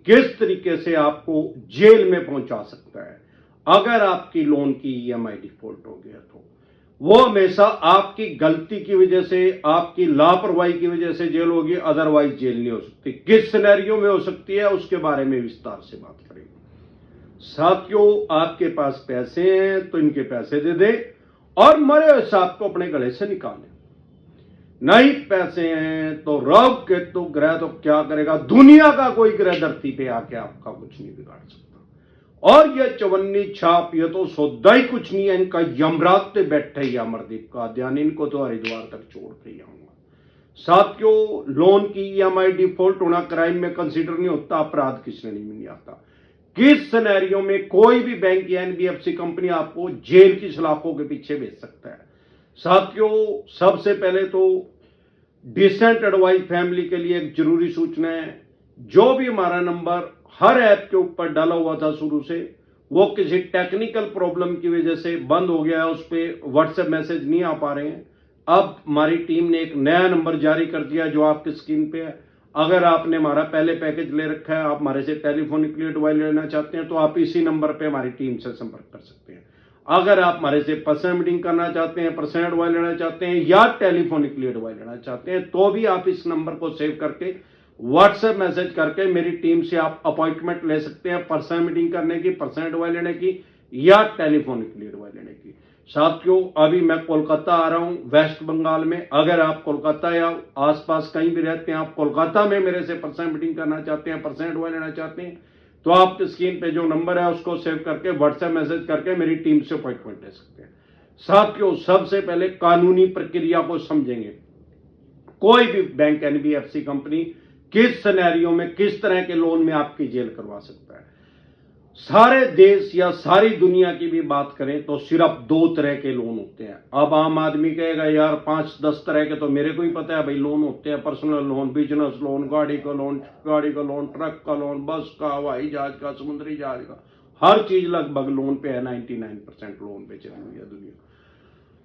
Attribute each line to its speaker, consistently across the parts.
Speaker 1: किस तरीके से आपको जेल में पहुंचा सकता है। अगर आपकी लोन की ईएमआई डिफॉल्ट हो गया तो वो हमेशा आपकी गलती की वजह से, आपकी लापरवाही की वजह से जेल होगी, अदरवाइज जेल नहीं हो सकती। किस सिनेरियो में हो सकती है उसके बारे में विस्तार से बात करेंगे। साथियों, आपके पास पैसे हैं तो इनके पैसे दे दें और मरे हुए सांप को अपने गले से निकालें। नहीं पैसे हैं तो रव केतु ग्रह तो क्या करेगा, दुनिया का कोई ग्रह धरती पे आके आपका कुछ नहीं बिगाड़ सकता। और ये चवन्नी छाप ये तो सौदा ही कुछ नहीं है इनका। यमराज पे बैठे ही अमरदीप का ध्यान, इनको तो हरिद्वार तक छोड़ के ही आऊंगा। साथियों, लोन की ईएमआई डिफॉल्ट होना क्राइम में कंसीडर नहीं होता, अपराध की श्रेणी में नहीं आता। किस सिनेरियो में कोई भी बैंक या एनबीएफसी कंपनी आपको जेल की सलाखों के पीछे भेज सकता है। साथियों, सबसे पहले तो डिसेंट एडवाइस फैमिली के लिए एक जरूरी सूचना है। जो भी हमारा नंबर हर ऐप के ऊपर डाला हुआ था शुरू से, वो किसी टेक्निकल प्रॉब्लम की वजह से बंद हो गया है, उस पर व्हाट्सएप मैसेज नहीं आ पा रहे हैं। अब हमारी टीम ने एक नया नंबर जारी कर दिया जो आपकी स्क्रीन पे है। अगर आपने हमारा पहले पैकेज ले रखा है, आप हमारे से टेलीफोनिकली एडवाइस लेना चाहते हैं तो आप इसी नंबर पे हमारी टीम से संपर्क कर सकते हैं। अगर आप हमारे से पर्सनल मीटिंग करना चाहते हैं, पर्सनल एडवाइस लेना चाहते हैं या टेलीफोनिकली एडवाइस लेना चाहते हैं तो भी आप इस नंबर को सेव करके व्हाट्सएप मैसेज करके मेरी टीम से आप अपॉइंटमेंट ले सकते हैं, पर्सनल मीटिंग करने की, पर्सनल एडवाइस लेने की या टेलीफोनिकली एडवाइस लेने की। साथियों, अभी मैं कोलकाता आ रहा हूं, वेस्ट बंगाल में। अगर आप कोलकाता या आसपास कहीं भी रहते हैं, आप कोलकाता में मेरे से पर्सनल मीटिंग करना चाहते हैं, पर्सनल एडवाइस लेना चाहते हैं तो आप स्क्रीन पे जो नंबर है उसको सेव करके व्हाट्सएप मैसेज करके मेरी टीम से अपॉइंटमेंट ले सकते हैं। साथियों, सबसे पहले कानूनी प्रक्रिया को समझेंगे। कोई भी बैंक एनबीएफसी कंपनी किस सिनेरियो में किस तरह के लोन में आपकी जेल करवा सकता है। सारे देश या सारी दुनिया की भी बात करें तो सिर्फ 2 तरह के लोन होते हैं। अब आम आदमी कहेगा यार 5-10 तरह के तो मेरे को ही पता है भाई लोन होते हैं। पर्सनल लोन, बिजनेस लोन, गाड़ी का लोन, ट्रक का लोन, बस का, हवाई जहाज का, समुद्री जहाज का, हर चीज लगभग लोन पे है। 99% लोन पे चली हुई है दुनिया।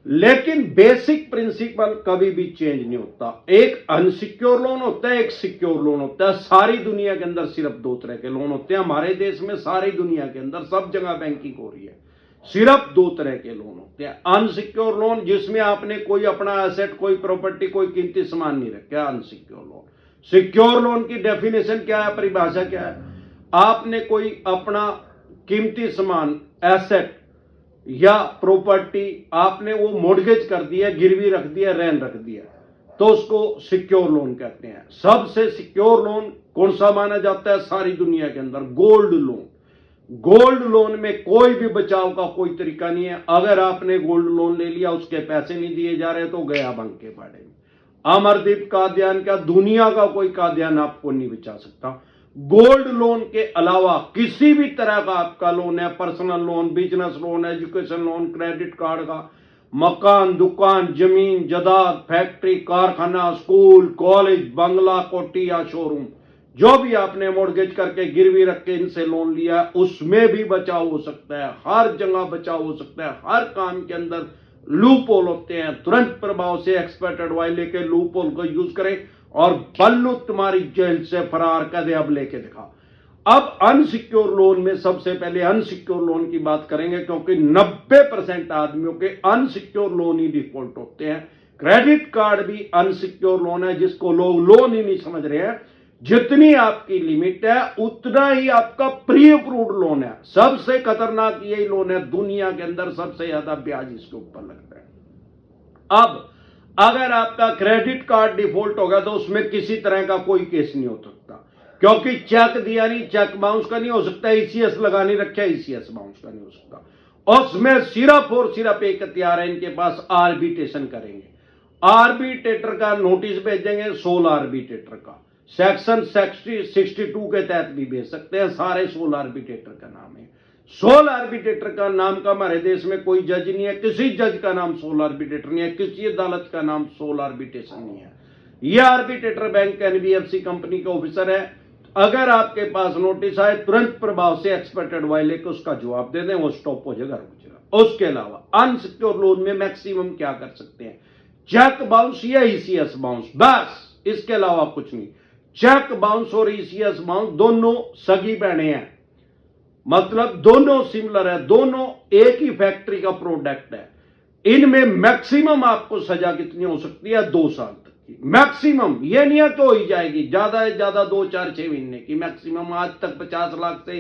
Speaker 1: लेकिन बेसिक प्रिंसिपल कभी भी चेंज नहीं होता। एक अनसिक्योर लोन होता है, एक सिक्योर लोन होता है। सारी दुनिया के अंदर सिर्फ 2 तरह के लोन होते हैं। हमारे देश में, सारी दुनिया के अंदर, सब जगह बैंकिंग हो रही है, सिर्फ 2 तरह के लोन होते हैं। अनसिक्योर लोन जिसमें आपने कोई अपना एसेट, कोई प्रॉपर्टी, कोई कीमती सामान नहीं रखा, अनसिक्योर लोन। सिक्योर लोन की डेफिनेशन क्या है, परिभाषा क्या है? आपने कोई अपना कीमती सामान, एसेट या प्रॉपर्टी आपने वो मॉर्गेज कर दिया, गिरवी रख दिया, रहन रख दिया, तो उसको सिक्योर लोन कहते हैं। सबसे सिक्योर लोन कौन सा माना जाता है सारी दुनिया के अंदर? Gold loan. गोल्ड लोन में कोई भी बचाव का कोई तरीका नहीं है। अगर आपने गोल्ड लोन ले लिया, उसके पैसे नहीं दिए जा रहे तो गया बंक के पाड़े में। अमरदीप कादियान का, दुनिया का कोई कादियान आपको नहीं बचा सकता। गोल्ड लोन के अलावा किसी भी तरह का आपका लोन है, personal loan, business loan, education loan, credit card का, मकान, दुकान, जमीन, जायदाद, फैक्ट्री, कारखाना, स्कूल, कॉलेज, बंगला, कोठी या शोरूम, जो भी आपने मॉर्गेज करके, गिरवी रख के इनसे लोन लिया, उसमें भी बचाव हो सकता है। हर जगह बचाव हो सकता है। हर काम के अंदर लूप होल होते हैं। तुरंत प्रभाव से एक्सपर्ट एडवाइस लेके लूप होल को यूज करें और बल्लू तुम्हारी जेल से फरार कर दे, अब लेके दिखा। अब अनसिक्योर लोन में सबसे पहले अनसिक्योर लोन की बात करेंगे, क्योंकि 90% आदमियों के अनसिक्योर लोन ही डिफॉल्ट होते हैं। क्रेडिट कार्ड भी अनसिक्योर लोन है, जिसको लोग लोन ही नहीं समझ रहे हैं। जितनी आपकी लिमिट है उतना ही आपका प्री अप्रूव्ड लोन है। सबसे खतरनाक यही लोन है दुनिया के अंदर, सबसे ज्यादा ब्याज इसके ऊपर लगता है। अब अगर आपका क्रेडिट कार्ड डिफॉल्ट होगा तो उसमें किसी तरह का कोई केस नहीं हो सकता, क्योंकि चेक दिया नहीं, चेक बाउंस का नहीं हो सकता। ईसीएस लगा नहीं रखा, ईसीएस बाउंस का नहीं हो सकता। उसमें सिर्फ और सिर्फ एक हथियार है इनके पास, आर्बिट्रेशन करेंगे। आर्बिट्रेटर का नोटिस भेजेंगे, सोल आर्बिट्रेटर का, सेक्शन 62 के तहत भी भेज सकते हैं। सारे सोल आर्बिट्रेटर का नाम है। सोल आर्बिट्रेटर का नाम का हमारे देश में कोई जज नहीं है, किसी जज का नाम सोल आर्बिट्रेटर नहीं है, किसी अदालत का नाम सोल आर्बिट्रेशन नहीं है। यह आर्बिट्रेटर बैंक एनबीएफसी कंपनी के ऑफिसर है। अगर आपके पास नोटिस आए, तुरंत प्रभाव से एक्सपर्ट एडवाइस लेकर उसका जवाब दे दें, वो स्टॉप हो जाएगा, रुक जाएगा। उसके अलावा अनसिक्योर लोन में मैक्सिमम क्या कर सकते हैं? चेक बाउंस या ईसीएस बाउंस, बस, इसके अलावा कुछ नहीं। चेक बाउंस और ईसीएस बाउंस दोनों सगी बहने हैं, मतलब दोनों सिमिलर है, दोनों एक ही फैक्ट्री का प्रोडक्ट है। इनमें मैक्सिमम आपको सजा कितनी हो सकती है? 2 साल तक की मैक्सिमम। यह नहीं है तो हो ही जाएगी, ज्यादा से ज्यादा 2, 4, 6 महीने की मैक्सिमम। आज तक 50 लाख से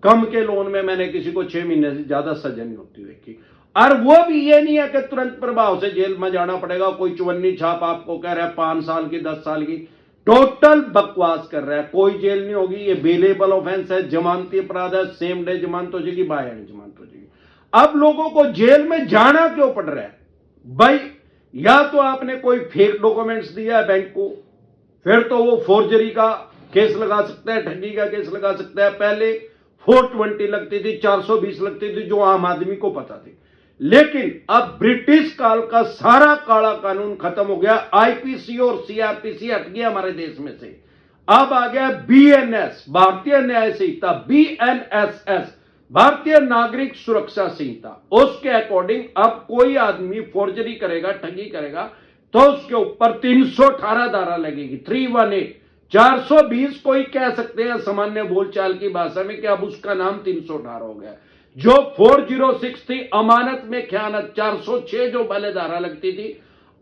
Speaker 1: कम के लोन में मैंने किसी को 6 महीने से ज्यादा सजा नहीं होती देखी। और वो भी ये नहीं है कि तुरंत प्रभाव से जेल में जाना पड़ेगा। कोई चुवन्नी छाप आपको कह रहा है 5 साल की, 10 साल की, टोटल बकवास कर रहा है। कोई जेल नहीं होगी, ये बेलेबल ऑफेंस है, जमानती अपराध है, सेम डे जमानत हो जाएगी, बाय एंड जमानत हो जाएगी। अब लोगों को जेल में जाना क्यों पड़ रहा है भाई? या तो आपने कोई फेक डॉक्यूमेंट्स दिया है बैंक को, फिर तो वो फोर्जरी का केस लगा सकता है, ठगी का केस लगा सकता है। पहले 420 लगती थी, 420 लगती थी, जो आम आदमी को पता थी। लेकिन अब ब्रिटिश काल का सारा काला कानून खत्म हो गया। आईपीसी और सीआरपीसी हट गया हमारे देश में से। अब आ गया बीएनएस, भारतीय न्याय संहिता, बीएनएसएस, भारतीय नागरिक सुरक्षा संहिता। उसके अकॉर्डिंग अब कोई आदमी फोर्जरी करेगा, ठगी करेगा, तो उसके ऊपर 318 धारा लगेगी, 318। 420 कोई कह सकते हैं सामान्य बोलचाल की भाषा में कि अब उसका नाम 318 हो गया। जो 406 थी अमानत में खयानत, 406 जो पहले धारा लगती थी,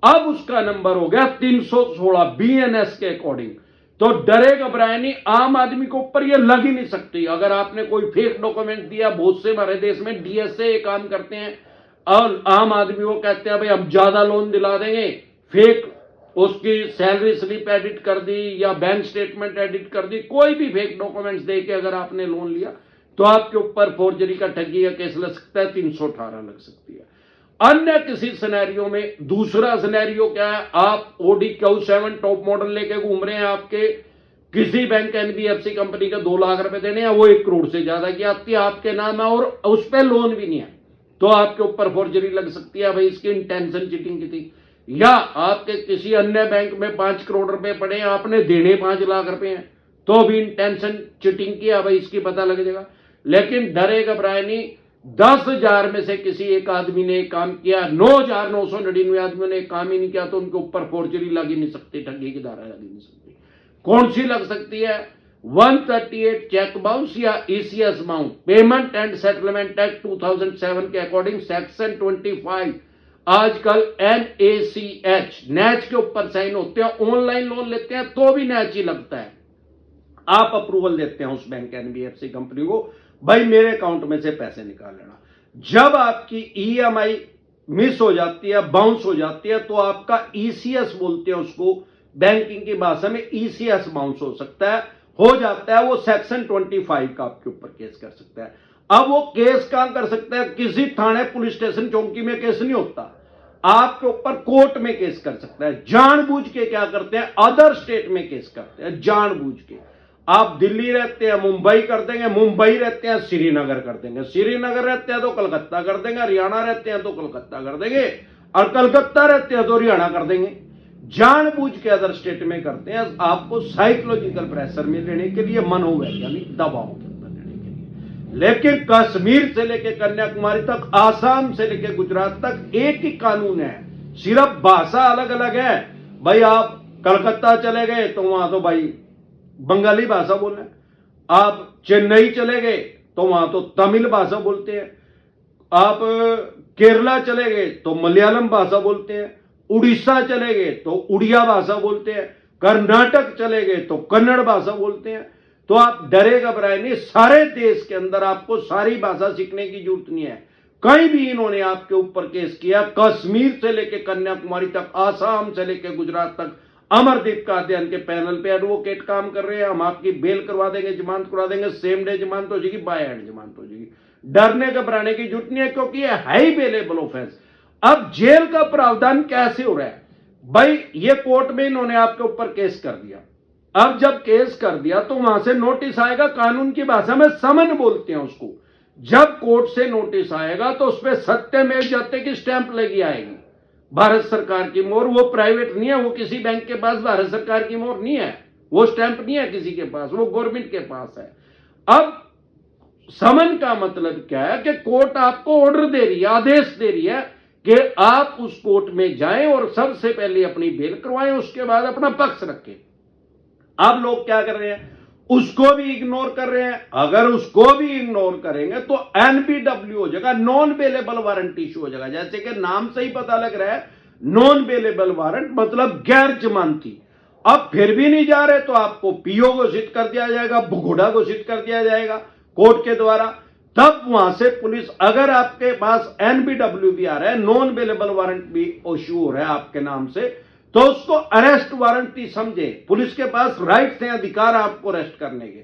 Speaker 1: अब उसका नंबर हो गया 316 बीएनएस के अकॉर्डिंग। तो डरे घबराए नहीं, आम आदमी के ऊपर यह लग ही नहीं सकती। अगर आपने कोई फेक डॉक्यूमेंट दिया, बहुत से हमारे देश में डीएसए काम करते हैं और आम आदमी को कहते हैं भाई हम ज्यादा लोन दिला देंगे, फेक उसकी सैलरी स्लिप एडिट कर दी या बैंक स्टेटमेंट एडिट कर दी, कोई भी फेक डॉक्यूमेंट्स देके अगर आपने लोन लिया तो आपके ऊपर फोर्जरी का ठगी का केस लग सकता है, 318 लग सकती है। अन्य किसी सिनेरियो में, दूसरा सिनेरियो क्या है? आप ओडी Q7 टॉप मॉडल लेके घूम रहे हैं, आपके किसी बैंक एनबीएफसी कंपनी का 2 लाख रुपए देने हैं, वो 1 करोड़ से ज्यादा की आती है, आपके नाम है और उस पर लोन भी नहीं है, तो आपके ऊपर फोर्जरी लग सकती है। भाई इसकी इंटेंशन चीटिंग की थी। या आपके किसी अन्य बैंक में 5 करोड़ रुपए पड़े हैं, आपने देने 5 लाख रुपए हैं, तो भी इंटेंशन चीटिंग किया, भाई इसकी पता लग जाएगा। लेकिन डरे घबराए नहीं, 10,000 में से किसी एक आदमी ने काम किया, 9,999 आदमियों ने काम ही नहीं किया, तो उनके ऊपर फोर्जरी लग ही नहीं सकती, ठगी की धारा लग ही नहीं सकती। कौन सी लग सकती है? 138 चेक बाउंस या ECS bounce, payment and settlement act 2007 के अकॉर्डिंग सेक्शन 25। आजकल NACH, नैच के ऊपर साइन होते हैं, ऑनलाइन लोन लेते हैं तो भी नैच ही लगता है। आप अप्रूवल देते हैं उस बैंक एनबीएफसी कंपनी को, भाई मेरे अकाउंट में से पैसे निकाल लेना। जब आपकी ईएमआई मिस हो जाती है, बाउंस हो जाती है, तो आपका ईसीएस बोलते हैं उसको बैंकिंग की भाषा में, ईसीएस बाउंस हो सकता है, हो जाता है। वो सेक्शन 25 का आपके ऊपर केस कर सकता है। अब वो केस कहां कर सकता है? किसी थाने, पुलिस स्टेशन, चौकी में केस नहीं होता, आपके ऊपर कोर्ट में केस कर सकता है। जानबूझ के क्या करते हैं? अदर स्टेट में केस करते हैं, जानबूझ के। आप दिल्ली रहते हैं मुंबई कर देंगे, मुंबई रहते हैं श्रीनगर कर देंगे, श्रीनगर रहते हैं तो कलकत्ता कर देंगे, हरियाणा रहते हैं तो कलकत्ता कर देंगे, और कलकत्ता रहते हैं तो हरियाणा कर देंगे। जानबूझ के अदर स्टेट में करते हैं, आपको साइकोलॉजिकल प्रेशर में लेने के लिए, मनोवैज्ञानिक दबाव के अंदर लेने के लिए। लेकिन कश्मीर से लेकर कन्याकुमारी तक, आसाम से लेकर गुजरात तक एक ही कानून है, सिर्फ भाषा अलग अलग है। भाई आप कलकत्ता चले गए तो वहां तो भाई बंगाली भाषा बोल रहे हैं, आप चेन्नई चले गए तो वहां तो तमिल भाषा बोलते हैं, आप केरला चले गए तो मलयालम भाषा बोलते हैं, उड़ीसा चले गए तो उड़िया भाषा बोलते हैं, कर्नाटक चले गए तो कन्नड़ भाषा बोलते हैं। तो आप डरे घबराए नहीं, सारे देश के अंदर आपको सारी भाषा सीखने की जरूरत नहीं है। कहीं भी इन्होंने आपके ऊपर केस किया, कश्मीर से लेकर कन्याकुमारी तक, आसाम से लेकर गुजरात तक, अमरदीप का अध्ययन के पैनल पे एडवोकेट काम कर रहे हैं, हम आपकी बेल करवा देंगे, जमानत करवा देंगे, सेम डे जमानत हो जाएगी, बाय एंड जमानत हो जाएगी। डरने घबराने की जरूरत नहीं है, क्योंकि ये है ही बेलेबल ऑफेंस। अब जेल का प्रावधान कैसे हो रहा है? भाई ये कोर्ट में इन्होंने आपके ऊपर केस कर दिया, अब जब केस कर दिया तो वहां से नोटिस आएगा, कानून की भाषा में समन बोलते हैं उसको। जब कोर्ट से नोटिस आएगा तो उस पर सत्यमेव जयते की स्टैंप लगी आएगी, भारत सरकार की मोहर। वो प्राइवेट नहीं है, वो किसी बैंक के पास भारत सरकार की मोहर नहीं है, वो स्टैंप नहीं है किसी के पास, वो गवर्नमेंट के पास है। अब समन का मतलब क्या है कि कोर्ट आपको ऑर्डर दे रही है, आदेश दे रही है कि आप उस कोर्ट में जाएं और सबसे पहले अपनी बेल करवाएं, उसके बाद अपना पक्ष रखें। अब लोग क्या कर रहे हैं, उसको भी इग्नोर कर रहे हैं। अगर उसको भी इग्नोर करेंगे तो एनबीडब्ल्यू हो जाएगा, नॉन बेलेबल वारंट इशू हो जाएगा। जैसे कि नाम से ही पता लग रहा है, नॉन बेलेबल वारंट मतलब गैर जमानती। अब फिर भी नहीं जा रहे तो आपको पीओ घोषित कर दिया जाएगा, भगोड़ा घोषित कर दिया जाएगा कोर्ट के द्वारा। तब वहां से पुलिस, अगर आपके पास एनबीडब्ल्यू भी आ रहा है, नॉन बेलेबल वारंट भी इशू हो रहा है आपके नाम से, तो उसको अरेस्ट वारंट ही समझे। पुलिस के पास राइट्स हैं, अधिकार आपको अरेस्ट करने के।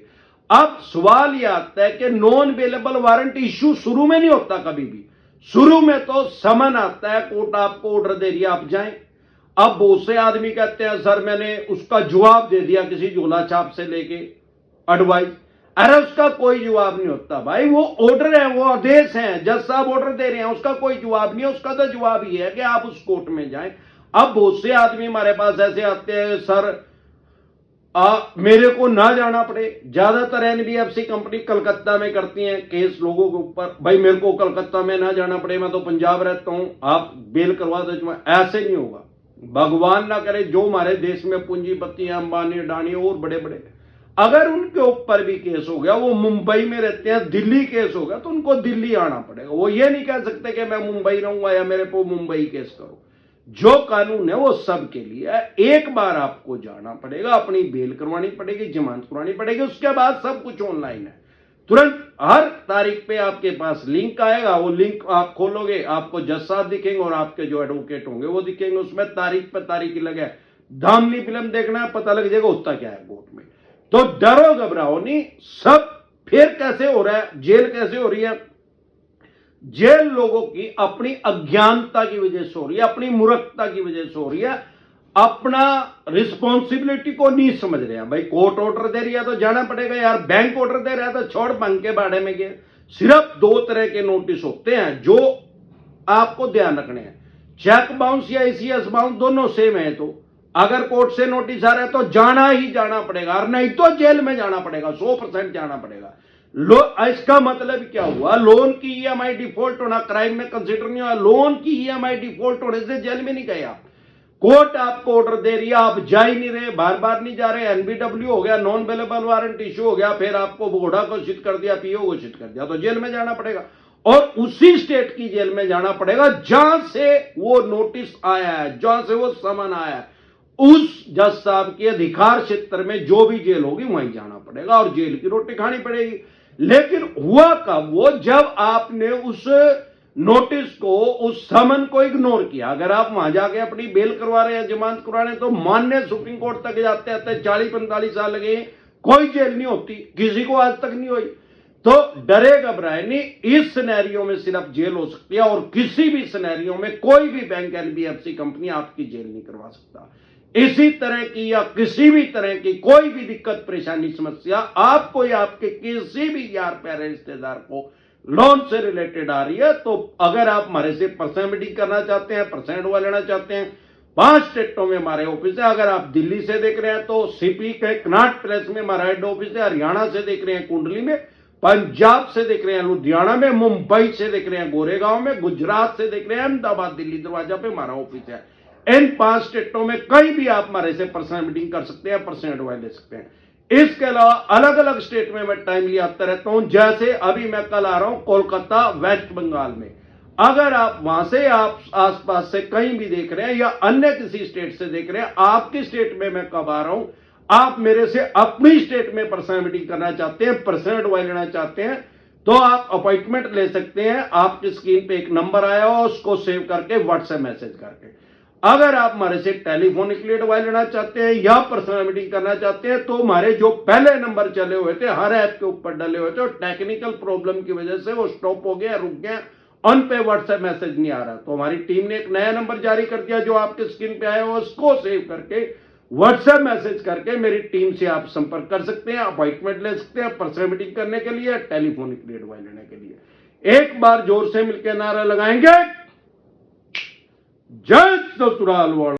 Speaker 1: अब सवाल यह आता है कि नॉन बेलेबल वारंट इशू शुरू में नहीं होता कभी भी। शुरू में तो समन आता है, कोर्ट आपको ऑर्डर दे रही है, आप जाएं। अब बहुत से आदमी कहते हैं सर मैंने उसका जवाब दे दिया किसी झोला छाप से लेके एडवाइस। अरे उसका कोई जवाब नहीं होता भाई, वो ऑर्डर है, वो आदेश है, जज साहब ऑर्डर दे रहे हैं, उसका कोई जवाब नहीं है। उसका तो जवाब ये है कि आप उस कोर्ट में जाएं। अब बहुत से आदमी हमारे पास ऐसे आते हैं सर मेरे को ना जाना पड़े। ज्यादातर एनबीएफसी कंपनी कलकत्ता में करती हैं केस लोगों के ऊपर, भाई मेरे को कलकत्ता में ना जाना पड़े, मैं तो पंजाब रहता हूं, आप बेल करवा दो। ऐसे नहीं होगा, भगवान ना करे जो हमारे देश में पूंजीपति अंबानी अडानी और बड़े बड़े, अगर उनके ऊपर भी केस हो गया, वो मुंबई में रहते हैं, दिल्ली केस हो गया तो उनको दिल्ली आना पड़ेगा। वो ये नहीं कह सकते कि मैं मुंबई रहूंगा या मेरे को मुंबई केस करो। जो कानून है वो सबके लिए है। एक बार आपको जाना पड़ेगा, अपनी बेल करवानी पड़ेगी, जमानत करवानी पड़ेगी, उसके बाद सब कुछ ऑनलाइन है। तुरंत हर तारीख पे आपके पास लिंक आएगा, वो लिंक आप खोलोगे, आपको जज साहब दिखेंगे और आपके जो एडवोकेट होंगे वो दिखेंगे। उसमें तारीख पे तारीख ही लगे, धामली फिल्म देखना है, पता लग जाएगा होता क्या है कोर्ट में। तो डरो घबराओ नहीं। सब फिर कैसे हो रहा है, जेल कैसे हो रही है? जेल लोगों की अपनी अज्ञानता की वजह से हो रही है, अपनी मूर्खता की वजह से हो रही है, अपना रिस्पॉन्सिबिलिटी को नहीं समझ रहे हैं। भाई कोर्ट ऑर्डर दे रही है तो जाना पड़ेगा यार, बैंक ऑर्डर दे रहा है तो छोड़ भंग के बाड़े में गए। सिर्फ दो तरह के नोटिस होते हैं जो आपको ध्यान रखने हैं, चेक बाउंस या ईसीएस बाउंस, दोनों सेम है। तो अगर कोर्ट से नोटिस आ रहा है तो जाना ही जाना पड़ेगा, और नहीं तो जेल में जाना पड़ेगा, 100% जाना पड़ेगा। इसका मतलब क्या हुआ, लोन की ईएमआई डिफॉल्ट होना क्राइम में कंसीडर नहीं हुआ। लोन की ईएमआई डिफॉल्ट होने से जेल में नहीं गए आप, कोर्ट आपको ऑर्डर दे रही है, आप जा ही नहीं रहे, बार बार नहीं जा रहे, एनबीडब्ल्यू हो गया, नॉन अवेलेबल वारंट इशू हो गया, फिर आपको भगोड़ा घोषित कर दिया, पीओ घोषित कर दिया, तो जेल में जाना पड़ेगा। और उसी स्टेट की जेल में जाना पड़ेगा जहां से वो नोटिस आया है, जहां से वो समन आया है। उस जज साहब के अधिकार क्षेत्र में जो भी जेल होगी वहीं जाना पड़ेगा और जेल की रोटी खानी पड़ेगी। लेकिन हुआ कब, वो जब आपने उस नोटिस को, उस समन को इग्नोर किया। अगर आप वहां जाके अपनी बेल करवा रहे हैं, जमानत करवा रहे हैं, तो मान्य सुप्रीम कोर्ट तक जाते आते 40-45 साल लगे, कोई जेल नहीं होती, किसी को आज तक नहीं हुई। तो डरे घबराए नहीं, इस सिनेरियो में सिर्फ जेल हो सकती है, और किसी भी सिनेरियो में कोई भी बैंक एनबीएफसी कंपनी आपकी जेल नहीं करवा सकता। इसी तरह की या किसी भी तरह की कोई भी दिक्कत परेशानी समस्या आपको या आपके किसी भी यार प्यारे रिश्तेदार को लोन से रिलेटेड आ रही है, तो अगर आप हमारे से पर्सनल मीटिंग करना चाहते हैं, पर्सनल एडवाइस लेना चाहते हैं, 5 स्टेटों में हमारे ऑफिस है। अगर आप दिल्ली से देख रहे हैं तो सीपी के कनाट प्लेस में हमारा हेड ऑफिस है, हरियाणा से देख रहे हैं कुंडली में, पंजाब से देख रहे हैं लुधियाना में, मुंबई से देख रहे हैं गोरेगांव में, गुजरात से देख रहे हैं अहमदाबाद, दिल्ली दरवाजा पे हमारा ऑफिस है। इन 5 स्टेटों में कहीं भी आप हमारे से पर्सनल मीटिंग कर सकते हैं, पर्सनल एडवाइस ले सकते हैं। इसके अलावा अलग अलग स्टेट में मैं टाइमली आता रहता हूं, जैसे अभी मैं कल आ रहा हूं कोलकाता वेस्ट बंगाल में। अगर आप वहां से, आप आसपास से कहीं भी देख रहे हैं या अन्य किसी स्टेट से देख रहे हैं, आपकी स्टेट में मैं कब आ रहा हूं, आप मेरे से अपनी स्टेट में पर्सनल मीटिंग करना चाहते हैं, पर्सनल एडवाइस लेना चाहते हैं, तो आप अपॉइंटमेंट ले सकते हैं। आपकी स्क्रीन पे एक नंबर आया हो, उसको सेव करके व्हाट्सएप मैसेज करके। अगर आप हमारे से टेलीफोनिकली एडवाइस लेना चाहते हैं या पर्सनल मीटिंग करना चाहते हैं, तो हमारे जो पहले नंबर चले हुए थे, हर ऐप के ऊपर डले हुए थे, और टेक्निकल प्रॉब्लम की वजह से वो स्टॉप हो गया, रुक गया, उन पे व्हाट्सएप मैसेज नहीं आ रहा। तो हमारी टीम ने एक नया नंबर जारी कर दिया, जो आपके स्क्रीन पे आया हो, उसको सेव करके व्हाट्सएप मैसेज करके मेरी टीम से आप संपर्क कर सकते हैं, अपॉइंटमेंट ले सकते हैं पर्सनल मीटिंग करने के लिए, टेलीफोनिकली एडवाइस लेने के लिए। एक बार जोर से मिलकर नारा लगाएंगे, जय ससुराल वाला।